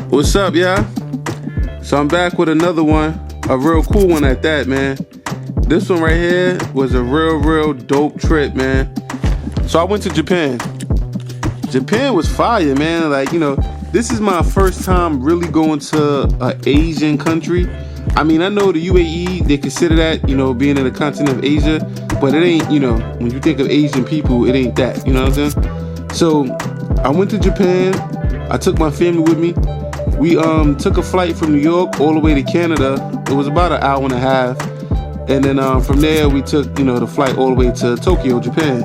What's up, y'all? So I'm back with another one, a real cool one at that, man. This one right here was a real dope trip, man. So I went to Japan. Japan was fire, man. Like, you know, this is my first time really going to an Asian country. I mean, I know the UAE, they consider that, you know, being in the continent of Asia, but it ain't, you know, when you think of Asian people, it ain't that, you know what I'm saying? So I went to Japan. I took my family with me. We took a flight from New York all the way to Canada. It was about an hour and a half. And then from there, we took, you know, the flight all the way to Tokyo, Japan.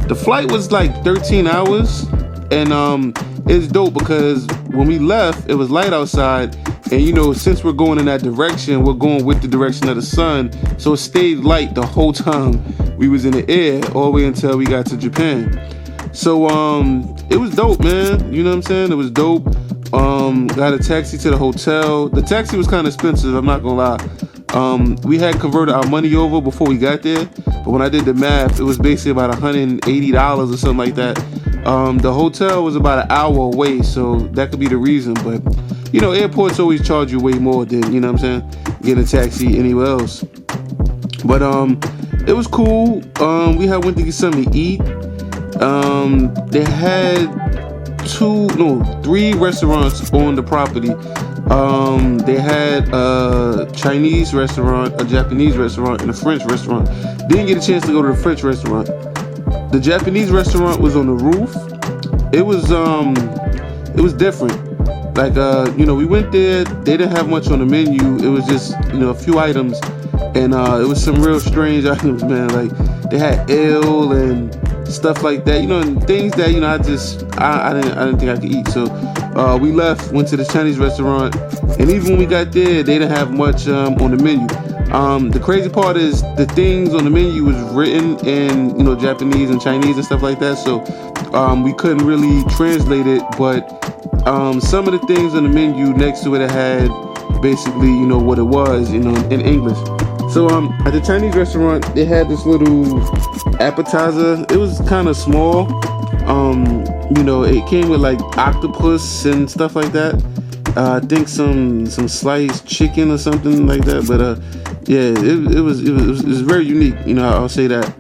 The flight was like 13 hours. And it's dope because when we left, it was light outside. And, you know, since we're going in that direction, we're going with the direction of the sun. So it stayed light the whole time we was in the air all the way until we got to Japan. So it was dope, man. You know what I'm saying? It was dope. Got a taxi to the hotel. The taxi was kind of expensive, I'm not gonna lie. We had converted our money over before we got there, but when I did the math, it was basically about $180 or something like that. The hotel was about an hour away, so that could be the reason. But you know, airports always charge you way more than, you know what I'm saying, getting a taxi anywhere else. But it was cool. We had went to get something to eat. They had three restaurants on the property. They had a Chinese restaurant, a Japanese restaurant, and a French restaurant. Didn't get a chance to go to the French restaurant. The Japanese restaurant was on the roof. It was different. Like, you know, we went there. They didn't have much on the menu. It was just, you know, a few items, and it was some real strange items, man. Like, they had ale and stuff like that, you know, and things that, you know, I didn't think I could eat. So we left, went to the Chinese restaurant, and even when we got there, they didn't have much on the menu. The crazy part is the things on the menu was written in, you know, Japanese and Chinese and stuff like that. So we couldn't really translate it, but some of the things on the menu next to it had basically, you know, what it was, you know, in English. So at the Chinese restaurant, they had this little appetizer. It was kind of small. You know, it came with like octopus and stuff like that. I think some sliced chicken or something like that. But yeah, it was very unique. You know, I'll say that.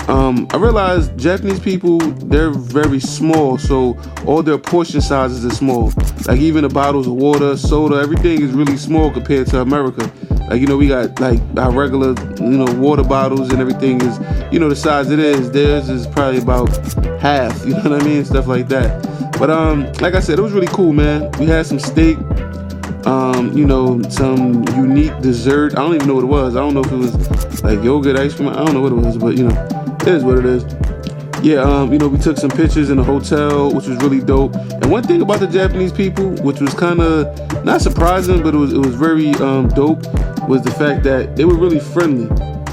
I realized Japanese people, they're very small, so all their portion sizes are small. Like even the bottles of water, soda, everything is really small compared to America. Like, you know, we got like our regular, you know, water bottles and everything is, you know, the size it is. Theirs is probably about half, you know what I mean? Stuff like that. But like I said, it was really cool, man. We had some steak, you know, some unique dessert. I don't even know what it was. I don't know if it was like yogurt, ice cream. I don't know what it was, but you know, it is what it is. Yeah, you know, we took some pictures in the hotel, which was really dope. And one thing about the Japanese people, which was kind of not surprising, but it was very dope, was the fact that they were really friendly.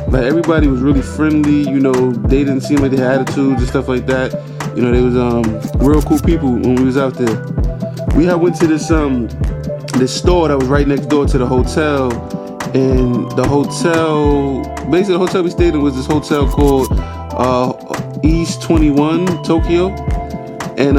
Like everybody was really friendly. You know, they didn't seem like they had attitudes and stuff like that. You know, they was real cool people when we was out there. We had went to this store that was right next door to the hotel, and the hotel, basically the hotel we stayed in was this hotel called East 21 Tokyo, and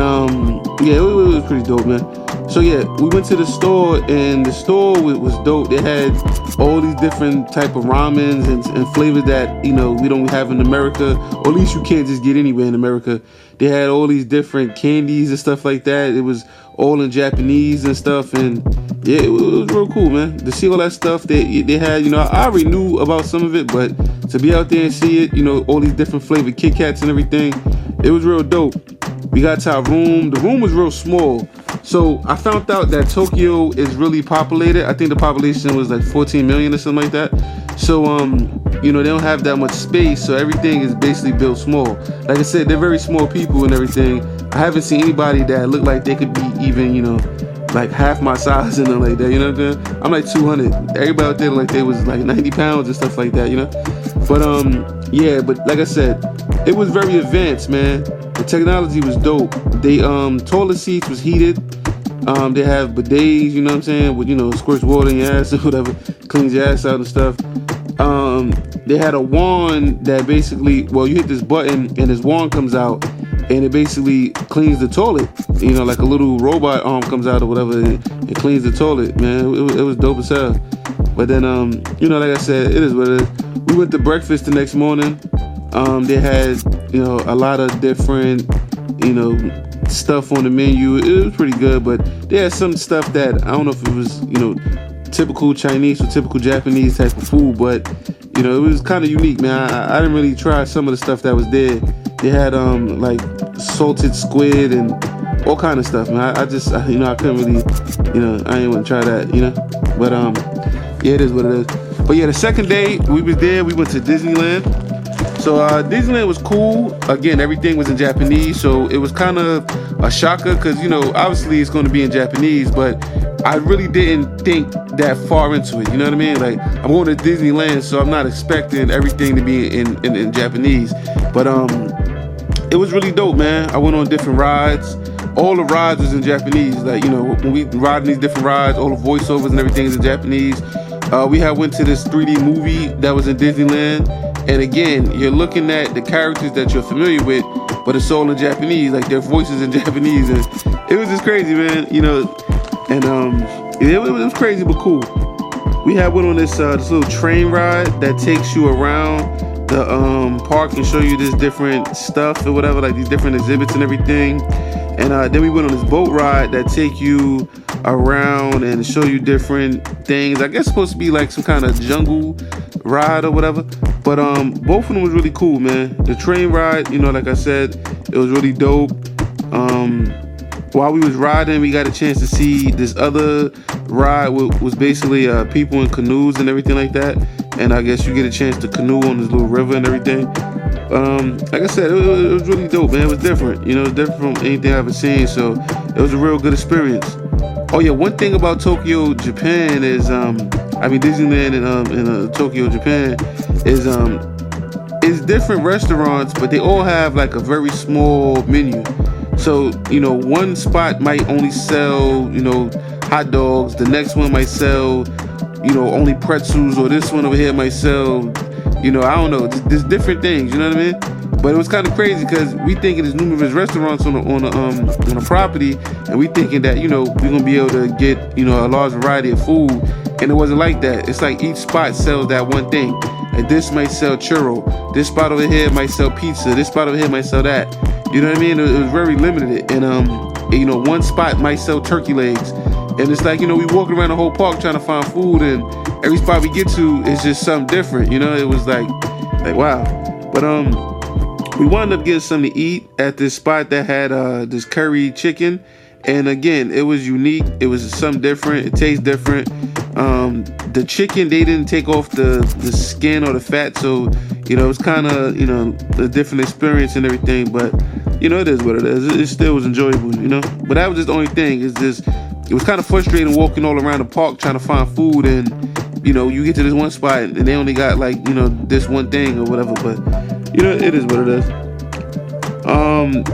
yeah, it was pretty dope, man. So yeah, we went to the store, and the store was dope. They had all these different type of ramens and flavors that, you know, we don't have in America, or at least you can't just get anywhere in America. They had all these different candies and stuff like that. It was all in Japanese and stuff, and yeah, it was real cool, man. To see all that stuff they had, you know, I already knew about some of it, but to be out there and see it, you know, all these different flavored Kit Kats and everything, it was real dope. We got to our room. The room was real small. So I found out that Tokyo is really populated. I think the population was like 14 million or something like that. So, you know, they don't have that much space. So everything is basically built small. Like I said, they're very small people and everything. I haven't seen anybody that looked like they could be even, you know, like half my size and like that, you know what I'm saying? I'm like 200. Everybody out there like they was like 90 pounds and stuff like that, you know? But yeah, but like I said, it was very advanced, man. The technology was dope. They toilet seats was heated. They have bidets, you know what I'm saying, with, you know, squirts water in your ass or whatever, cleans your ass out and stuff. They had a wand that basically, well, you hit this button and this wand comes out, and it basically cleans the toilet. You know, like a little robot arm comes out or whatever, it cleans the toilet, man. It was dope as hell. But then, you know, like I said, it is what it is. We went to breakfast the next morning. They had, you know, a lot of different, you know, stuff on the menu. It was pretty good, but they had some stuff that I don't know if it was, you know, typical Chinese or typical Japanese type of food, but you know, it was kind of unique, man. I didn't really try some of the stuff that was there. They had like salted squid and all kind of stuff, man. I just, you know, I couldn't really, you know, I didn't want to try that, you know. But yeah, it is what it is. But yeah, the second day we was there, we went to Disneyland. So Disneyland was cool. Again, everything was in Japanese, so it was kind of a shocker because, you know, obviously it's going to be in Japanese, but I really didn't think that far into it. You know what I mean? Like, I'm going to Disneyland, so I'm not expecting everything to be in Japanese. But it was really dope, man. I went on different rides. All the rides was in Japanese. Like, you know, when we riding these different rides, all the voiceovers and everything is in Japanese. We had went to this 3D movie that was in Disneyland. And again, you're looking at the characters that you're familiar with, but it's all in Japanese, like their voices in Japanese. And it was just crazy, man, you know. And it was crazy, but cool. We had went on this little train ride that takes you around the park and show you this different stuff or whatever, like these different exhibits and everything. And then we went on this boat ride that take you around and show you different things. I guess it's supposed to be like some kind of jungle ride or whatever. But both of them was really cool, man. The train ride, you know, like I said, it was really dope. While we was riding, we got a chance to see this other ride was basically people in canoes and everything like that. And I guess you get a chance to canoe on this little river and everything. Like I said, it was really dope, man. It was different. You know, it was different from anything I've ever seen. So it was a real good experience. Oh yeah, one thing about Tokyo, Japan is, Disneyland in Tokyo, Japan is different restaurants, but they all have like a very small menu. So, you know, one spot might only sell, you know, hot dogs. The next one might sell, you know, only pretzels, or this one over here might sell, you know, I don't know. There's different things, you know what I mean? But it was kind of crazy because we thinking there's numerous restaurants on a property, and we thinking that, you know, we're gonna be able to get, you know, a large variety of food, and it wasn't like that. It's like each spot sells that one thing. Like this might sell churro, this spot over here might sell pizza, this spot over here might sell that. You know what I mean? It was very limited, and you know, one spot might sell turkey legs, and it's like, you know, we walking around the whole park trying to find food, and every spot we get to is just something different. You know, it was like wow. But we wound up getting something to eat at this spot that had this curry chicken, and again, it was unique. It was something different. It tastes different. The chicken, they didn't take off the skin or the fat, so, you know, it's kind of, you know, a different experience and everything. But, you know, it is what it is. It still was enjoyable, you know. But that was just the only thing. It's just, it was kind of frustrating walking all around the park trying to find food, and, you know, you get to this one spot and they only got like, you know, this one thing or whatever. But, you know, it is what it is.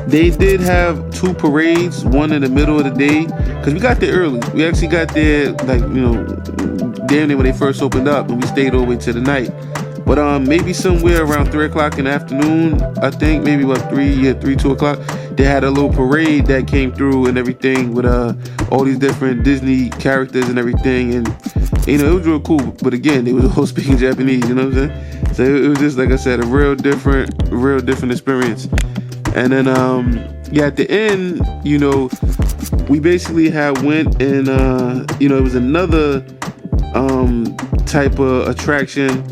They did have two parades, one in the middle of the day, because we got there early. We actually got there, like, you know, damn near when they first opened up, and we stayed all the way to the night. But maybe somewhere around 3 o'clock in the afternoon, I think, maybe about 2 o'clock, they had a little parade that came through and everything with all these different Disney characters and everything, and, you know, it was real cool. But again, they was all speaking Japanese, you know what I'm saying? So it was just, like I said, a real different experience. And then, yeah, at the end, you know, we basically had went and, you know, it was another type of attraction.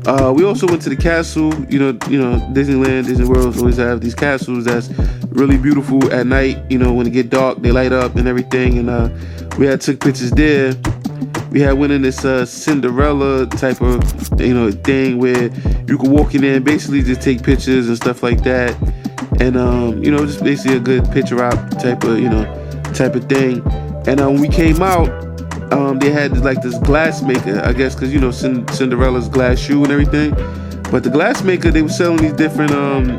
We also went to the castle. You know, Disneyland, Disney World always have these castles that's really beautiful at night. You know, when it get dark, they light up and everything. And we had took pictures there. We had went in this Cinderella type of, you know, thing where you could walk in there and basically just take pictures and stuff like that. And you know, just basically a good picture op type of, you know, type of thing. And when we came out, they had like this glass maker, I guess, because, you know, Cinderella's glass shoe and everything. But the glass maker, they were selling these different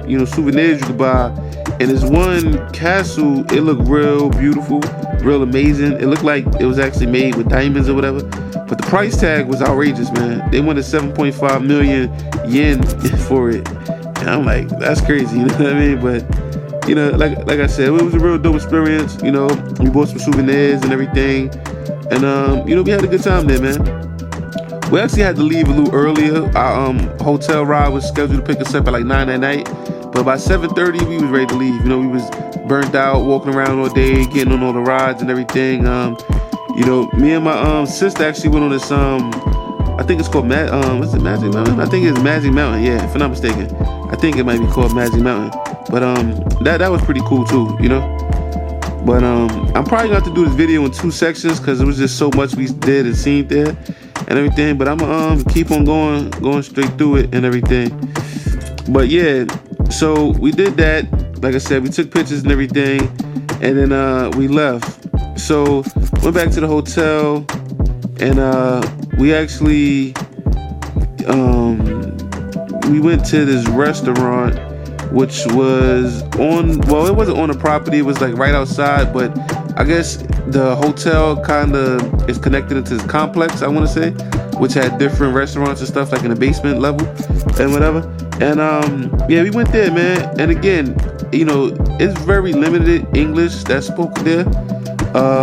you know, souvenirs you could buy. And this one castle, it looked real beautiful, real amazing. It looked like it was actually made with diamonds or whatever. But the price tag was outrageous, man. They wanted 7.5 million yen for it. And I'm like, that's crazy, you know what I mean? But you know, like I said, it was a real dope experience. You know, we bought some souvenirs and everything, and you know, we had a good time there, man. We actually had to leave a little earlier. Our hotel ride was scheduled to pick us up at like 9 at night, but by 7:30 we was ready to leave. You know, we was burnt out, walking around all day, getting on all the rides and everything. You know, me and my sister actually went on this I think it's called what's it, Magic Mountain? I think it's Magic Mountain, yeah, if I'm not mistaken. I think it might be called Magic Mountain. But that was pretty cool too, you know. But I'm probably gonna have to do this video in 2 sections because it was just so much we did and seen there and everything. But I'm gonna keep on going straight through it and everything. But yeah, so we did that. Like I said, we took pictures and everything, and then we left. So went back to the hotel, and we actually we went to this restaurant, which was it wasn't on the property, it was like right outside, but I guess the hotel kind of is connected into this complex, I want to say, which had different restaurants and stuff like in the basement level and whatever. And yeah, we went there, man. And again, you know, it's very limited English that's spoken there,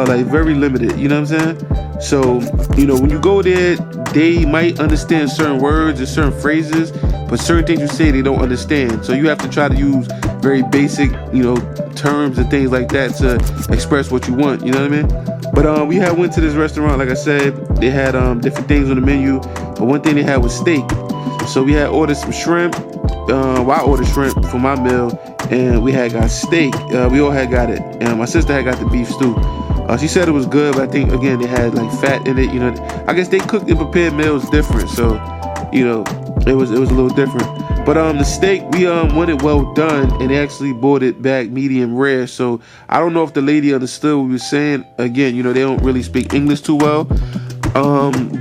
like very limited, you know what I'm saying? So, you know, when you go there, they might understand certain words and certain phrases, but certain things you say they don't understand. So you have to try to use very basic, you know, terms and things like that to express what you want, you know what I mean? But we went to this restaurant, like I said, they had different things on the menu, but one thing they had was steak. So we had ordered some shrimp. Well, I ordered shrimp for my meal, and we had got steak. We all had got it, and my sister had got the beef stew. She said it was good, but I think again they had like fat in it. You know, I guess they cooked and prepared meals different, so you know it was a little different. But the steak, we want it well done, and they actually bought it back medium rare. So I don't know if the lady understood what we were saying. Again, you know, they don't really speak English too well.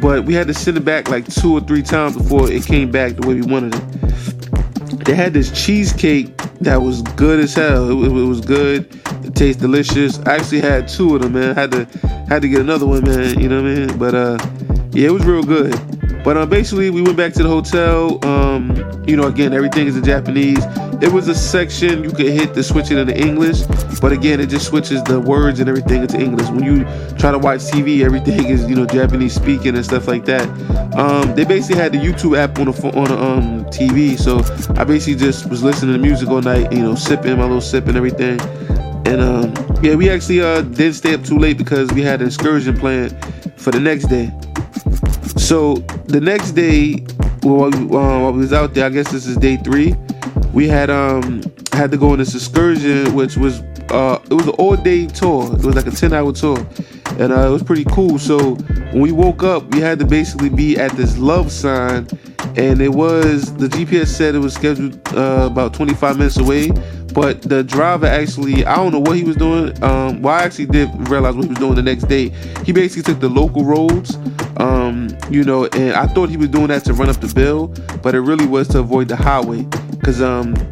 But we had to send it back like 2 or 3 times before it came back the way we wanted it. They had this cheesecake that was good as hell. It was good. It tastes delicious. I actually had 2 of them, man. Had to get another one, man. You know what I mean? But yeah, it was real good. But basically, we went back to the hotel. You know, again, everything is in Japanese. There was a section you could hit to switch it into English, but again, it just switches the words and everything into English. When you try to watch TV, everything is, you know, Japanese speaking and stuff like that. They basically had the YouTube app on the TV, so I basically just was listening to music all night, you know, sipping my little sip and everything. And yeah, we actually didn't stay up too late because we had an excursion planned for the next day. So the next day, while we was out there, I guess this is day 3. We had to go on this excursion, which was it was an all-day tour. It was like a 10-hour tour, and it was pretty cool. So when we woke up, we had to basically be at this love sign, and the GPS said it was scheduled about 25 minutes away. But the driver actually, I don't know what he was doing. Well, I actually did realize what he was doing the next day. He basically took the local roads, you know, and I thought he was doing that to run up the bill, but it really was to avoid the highway. Because,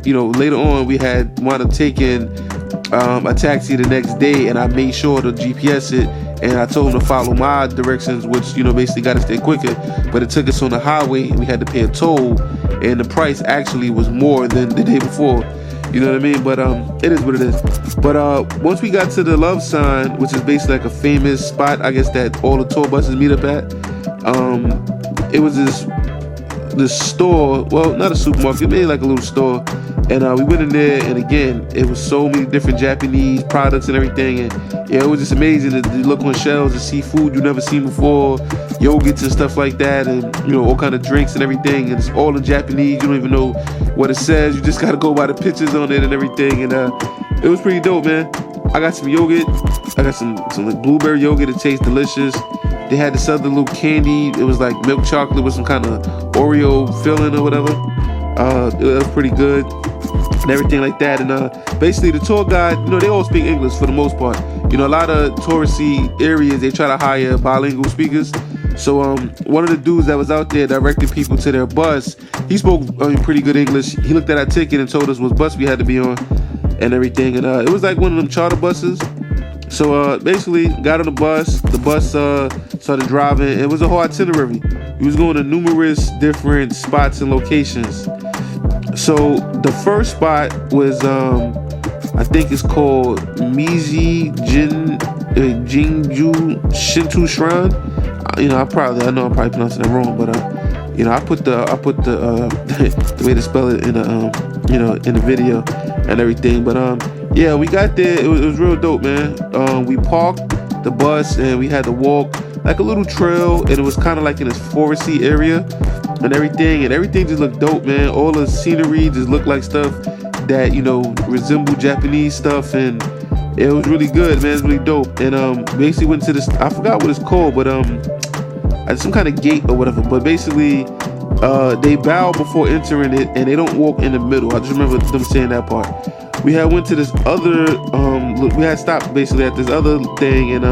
you know, later on we had wound up taking a taxi the next day, and I made sure to GPS it, and I told him to follow my directions, which, you know, basically got us there quicker. But it took us on the highway, and we had to pay a toll, and the price actually was more than the day before. You know what I mean? But it is what it is. But once we got to the love sign, which is basically like a famous spot, I guess, that all the tour buses meet up at, it was this store, well, not a supermarket, maybe like a little store, and we went in there, and again, it was so many different Japanese products and everything, and yeah, it was just amazing to look on shelves and see food you never seen before, yogurts and stuff like that, and you know, all kind of drinks and everything, and it's all in Japanese. You don't even know what it says, you just gotta go by the pictures on it and everything, and it was pretty dope, man. I got some yogurt, I got some like blueberry yogurt, it tastes delicious. They had this other little candy, it was like milk chocolate with some kind of Oreo filling or whatever. It was pretty good and everything like that. And basically the tour guide, you know, they all speak English for the most part. You know, a lot of touristy areas, they try to hire bilingual speakers. So one of the dudes that was out there directing people to their bus, he spoke pretty good English. He looked at our ticket and told us what bus we had to be on and everything. And it was like one of them charter buses. So basically got on the bus started driving. It was a whole itinerary. We was going to numerous different spots and locations. So the first spot was I think it's called Miji Jinju Shinto Shrine. I know I'm probably pronouncing it wrong, but I put the the way to spell it in the in the video and everything. But yeah, we got there. It was real dope, man. We parked the bus and we had to walk like a little trail, and it was kind of like in this foresty area and everything just looked dope, man. All the scenery just looked like stuff that resemble Japanese stuff, and it was really good, man. It's really dope. And basically went to this, I forgot what it's called, but some kind of gate or whatever, but basically they bow before entering it, and they don't walk in the middle. I just remember them saying that part. We had went to this other we had stopped basically at this other thing, and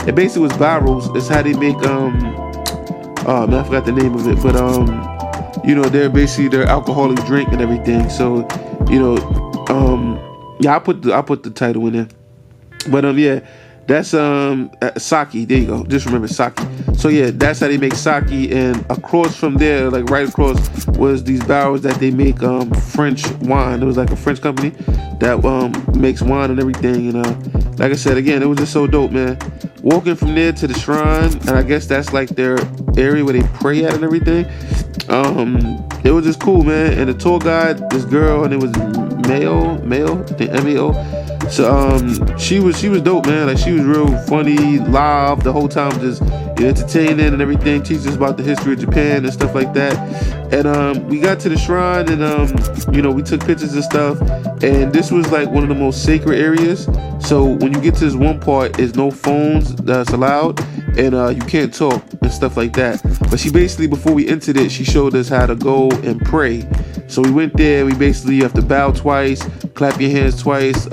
it basically was barrels. It's how they make man, I forgot the name of it, but they're basically their alcoholic drink and everything. So yeah, I put the title in there, but yeah, that's sake. There you go. Just remember sake. So yeah, that's how they make sake, and across from there, like right across, was these barrels that they make French wine. It was like a French company that makes wine and everything. And like I said, again, it was just so dope, man. Walking from there to the shrine, and I guess that's like their area where they pray at and everything. It was just cool, man. And the tour guide, this girl, and it was Mayo, I think MAO. So she was dope, man. Like, she was real funny, live the whole time, just entertaining and everything, teaching us about the history of Japan and stuff like that. And we got to the shrine, and we took pictures and stuff. And this was like one of the most sacred areas. So when you get to this one part, there's no phones that's allowed, and you can't talk and stuff like that. But she basically, before we entered it, she showed us how to go and pray. So we went there. You have to bow twice, clap your hands twice.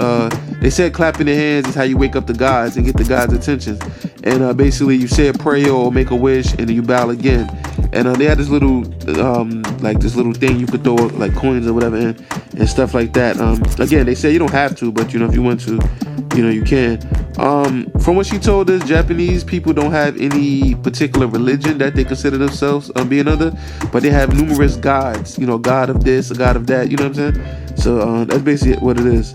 They said clapping your hands is how you wake up the gods and get the gods' attention. And basically, you say a prayer or make a wish, and then you bow again. And they had this little this little thing you could throw like coins or whatever in and stuff like that. Again, they say you don't have to, but if you want to, you can. From what she told us, Japanese people don't have any particular religion that they consider themselves being under, but they have numerous gods. God of this, a god of that. You know what I'm saying? So that's basically what it is.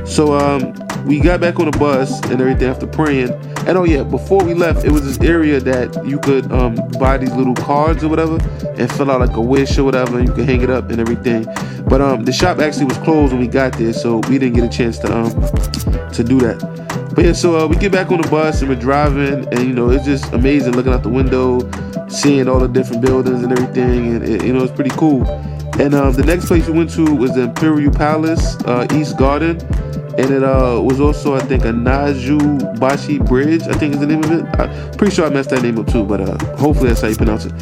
So we got back on the bus and everything after praying. And oh yeah, before we left, it was this area that you could buy these little cards or whatever and fill out like a wish or whatever, and you could hang it up and everything. But the shop actually was closed when we got there, so we didn't get a chance to do that. But yeah, so we get back on the bus and we're driving, and it's just amazing looking out the window, seeing all the different buildings and everything, and it's pretty cool. And the next place we went to was the Imperial Palace, East Garden. And it was also, I think, a Naju Bashi Bridge, I think is the name of it. I'm pretty sure I messed that name up too, but hopefully that's how you pronounce it.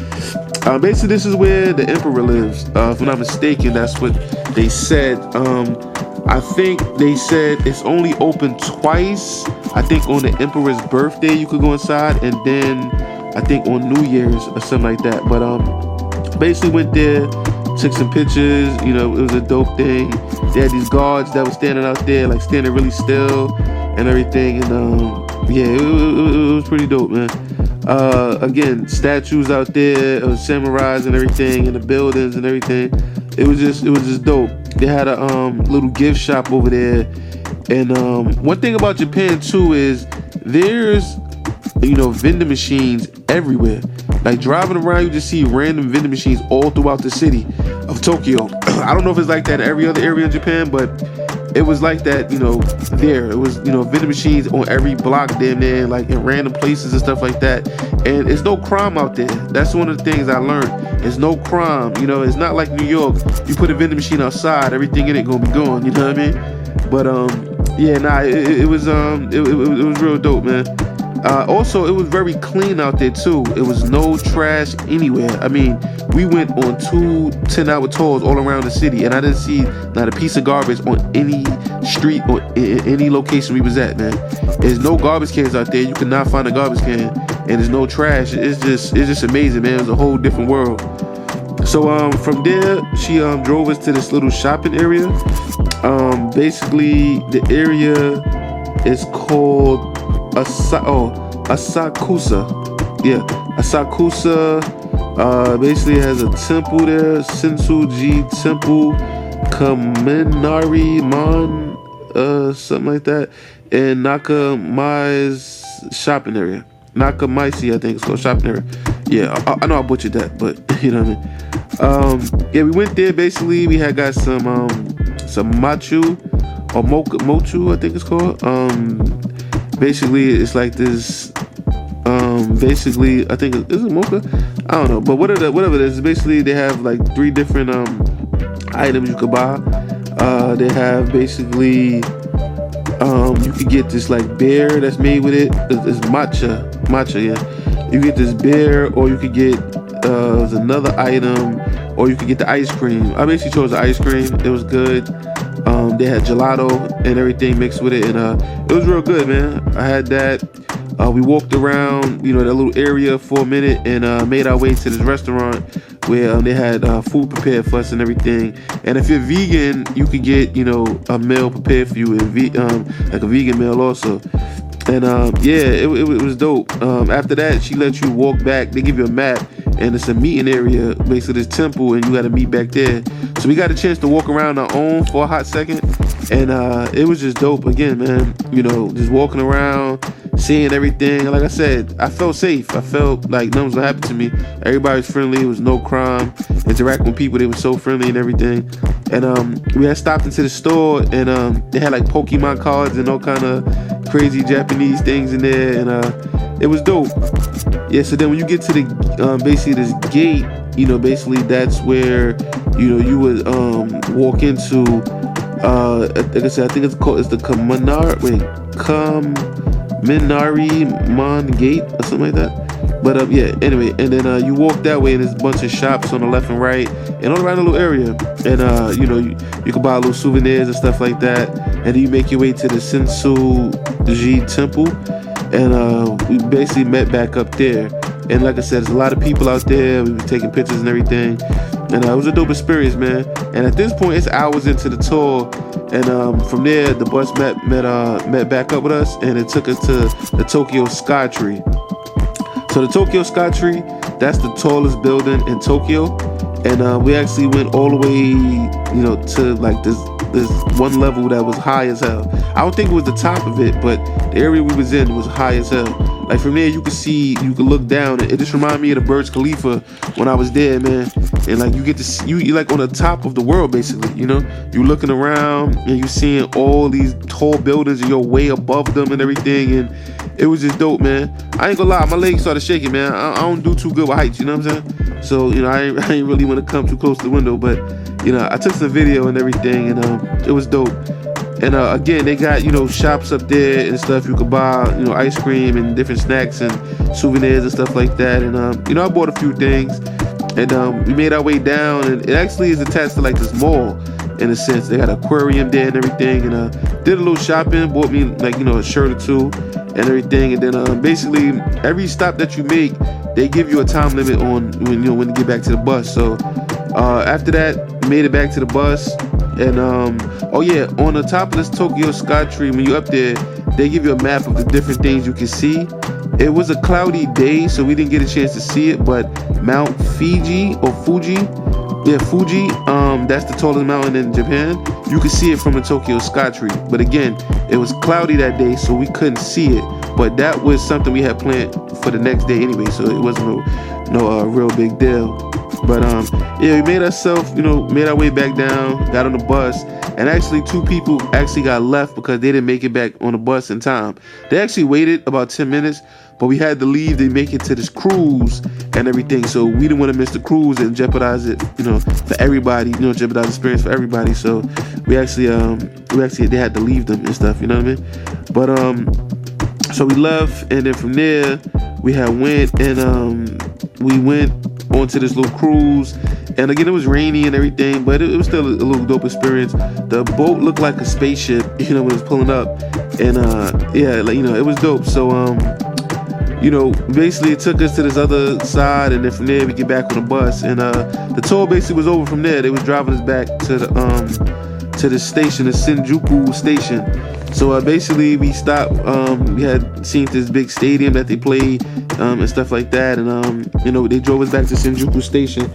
Basically, this is where the emperor lives. If I'm not mistaken, that's what they said. I think they said it's only open twice. I think on the emperor's birthday you could go inside, and then I think on New Year's or something like that. But basically went there, took some pictures. It was a dope thing. They had these guards that were standing out there, like standing really still and everything. And yeah, it was pretty dope, man. Again, statues out there of samurais and everything, and the buildings and everything. It was just dope. They had a little gift shop over there. And one thing about Japan too is there's vending machines everywhere. Like, driving around, you just see random vending machines all throughout the city of Tokyo. I don't know if it's like that in every other area in Japan, but it was like that, there. It was, vending machines on every block damn near, like in random places and stuff like that. And it's no crime out there. That's one of the things I learned. It's no crime. It's not like New York. You put a vending machine outside, everything in it gonna be gone. You know what I mean? But yeah, nah, it was real dope, man. Also, it was very clean out there too. It was no trash anywhere. I mean, we went on 2 10-hour tours all around the city, and I didn't see not a piece of garbage on any street or any location we was at, man. There's no garbage cans out there. You could not find a garbage can, and there's no trash. It's just amazing, man. It was a whole different world. So from there, she drove us to this little shopping area. Basically, the area is called Asakusa. Yeah, Asakusa. Basically has a temple there, Sensuji Temple, Kamenari Man something like that, in Nakamai's shopping area. Nakamaisi, I think it's called, shopping area. Yeah, I know I butchered that, but you know what I mean. Yeah, we went there. Basically, we had got some machu or mochu, I think it's called. Basically, it's like this. Basically, I think is it mocha? I don't know, but whatever it is, basically they have like 3 different items you could buy. They have basically you could get this like beer that's made with it. It's matcha, yeah. You get this beer, or you could get there's another item, or you could get the ice cream. I basically chose the ice cream. It was good. They had gelato and everything mixed with it, and it was real good, man. I had that. We walked around, you know, that little area for a minute, and made our way to this restaurant where they had food prepared for us and everything. And if you're vegan, you could get, you know, a meal prepared for you, like a vegan meal also. And yeah, it was dope. After that, she lets you walk back. They give you a map, and it's a meeting area, basically this temple, and you got to meet back there. So we got a chance to walk around our own for a hot second, and it was just dope. Again, man, you know, just walking around, seeing everything. Like I said, I felt safe. I felt like nothing was gonna happen to me. Everybody was friendly. It was no crime. Interacting with people, they were so friendly and everything. And we had stopped into the store, and they had like Pokemon cards and all kind of crazy Japanese things in there, and it was dope. Yeah, so then when you get to the basically this gate, you know, basically that's where, you know, you would walk into like I said, I think it's the Minari Mon Gate or something like that. But yeah, anyway, and then you walk that way, and there's a bunch of shops on the left and right, and all around the little area. And you know, you can buy little souvenirs and stuff like that. And then you make your way to the Sensuji Temple, and we basically met back up there. And like I said, there's a lot of people out there. We were taking pictures and everything, and it was a dope experience, man. And at this point, it's hours into the tour, and from there, the bus met back up with us, and it took us to the Tokyo SKYTREE. So the Tokyo SKYTREE, that's the tallest building in Tokyo, and we actually went all the way, you know, to like this one level that was high as hell. I don't think it was the top of it, but the area we was in was high as hell. Like from there, you could look down. It just reminded me of the Burj Khalifa when I was there, man. And like you get to see, you're like on the top of the world, basically. You know, you're looking around and you're seeing all these tall buildings, and you're way above them and everything. And it was just dope, man. I ain't gonna lie, my legs started shaking, man. I don't do too good with heights, you know what I'm saying? So, you know, I ain't really want to come too close to the window, but you know, I took some video and everything, and it was dope. And again, they got, you know, shops up there and stuff. You could buy, you know, ice cream and different snacks and souvenirs and stuff like that. And you know, I bought a few things, and we made our way down, and it actually is attached to like this mall in a sense. They got an aquarium there and everything, and did a little shopping, bought me like, you know, a shirt or two and everything. And then basically every stop that you make, they give you a time limit on when to get back to the bus. So after that, we made it back to the bus. And oh yeah, on the top of this Tokyo SKYTREE, when you're up there, they give you a map of the different things you can see. It was a cloudy day, so we didn't get a chance to see it, but Mount Fuji, yeah, Fuji, that's the tallest mountain in Japan. You can see it from the Tokyo SKYTREE, but again, it was cloudy that day, so we couldn't see it. But that was something we had planned for the next day anyway, so it wasn't no real big deal. But yeah, we made our way back down, got on the bus, and actually 2 people actually got left because they didn't make it back on the bus in time. They actually waited about 10 minutes, but we had to leave to make it to this cruise and everything. So we didn't want to miss the cruise and jeopardize it, you know, for everybody, you know, jeopardize the experience for everybody. So we actually they had to leave them and stuff, you know what I mean? But so we left, and then from there we went onto this little cruise, and again, it was rainy and everything, but it was still a little dope experience. The boat looked like a spaceship, you know, when it was pulling up, and yeah, like, you know, it was dope. So you know, basically it took us to this other side, and then from there we get back on the bus, and the tour basically was over from there. They was driving us back to the station, the Shinjuku station, So basically we stopped, we had seen this big stadium that they played and stuff like that, and you know, they drove us back to Shinjuku Station.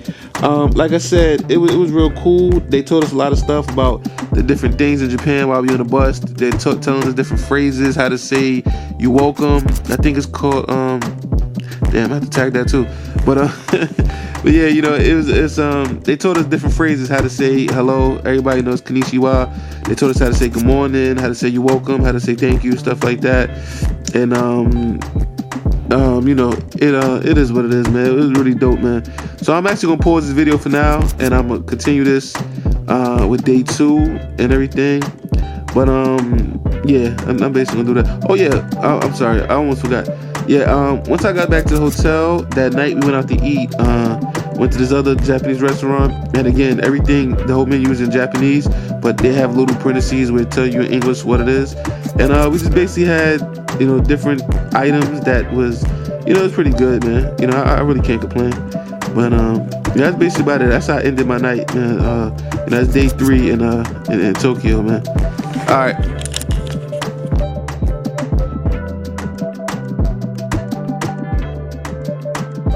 Like I said, it was real cool. They told us a lot of stuff about the different things in Japan while we were on the bus. They're telling us different phrases, how to say "you welcome." I think it's called damn, I have to tag that too. But but yeah, you know, they told us different phrases, how to say hello. Everybody knows konnichiwa. They told us how to say good morning, how to say you're welcome, how to say thank you, stuff like that. And you know, it is what it is, man. It was really dope, man. So I'm actually gonna pause this video for now, and I'm gonna continue this with day 2 and everything. But yeah, I'm basically gonna do that. Oh yeah, I'm sorry, I almost forgot. Yeah, once I got back to the hotel that night, we went out to eat. Went to this other Japanese restaurant, and again, everything, the whole menu is in Japanese, but they have little parentheses where it tell you in English what it is. And we just basically had, you know, different items that was, you know, it was pretty good, man. You know, I really can't complain. But yeah, that's basically about it. That's how I ended my night, man. You know, that's day 3 in Tokyo, man. All right.